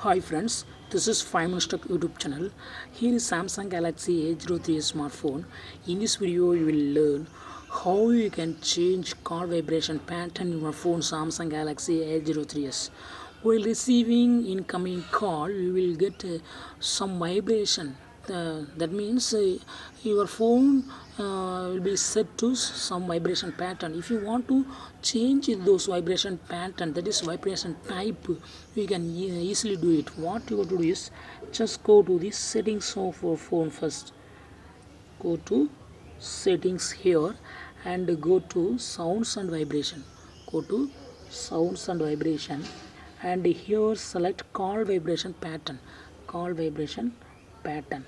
Hi friends, this is 5 Minutes Tech YouTube channel. Here is Samsung Galaxy A03 smartphone. In this video, you will learn how you can change call vibration pattern in your phone Samsung Galaxy A03s. While receiving incoming call, you will get some vibration. That means your phone will be set to some vibration pattern. If you want to change those vibration pattern, that is vibration type, you can easily do it. What you have to do is just go to the settings of your phone first. Go to settings here and go to sounds and vibration. Go to sounds and vibration, and here select call vibration pattern. Call vibration pattern,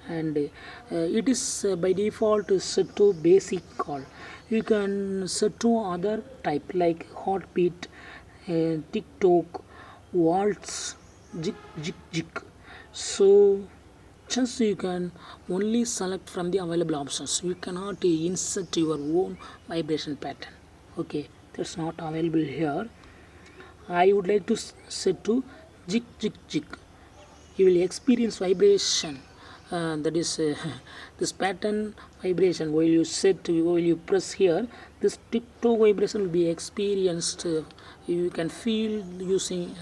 and it is by default set to basic call. You can set to other type like heartbeat, tiktok, waltz, jig jig jig. So just you can only select from the available options. You cannot insert your own vibration pattern. Okay, that's not available here. I would like to set to jig jig jig. You will experience vibration, that is this pattern vibration. While you press here, this tiptoe vibration will be experienced. You can feel using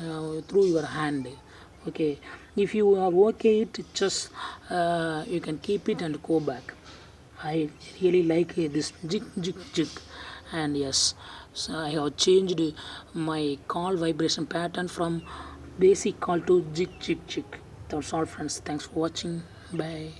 through your hand. Okay, if you are okay it, just you can keep it and go back. I really like this jig jig jig. And yes, so I have changed my call vibration pattern from basic call to jig jig jig. That's all friends, thanks for watching, bye.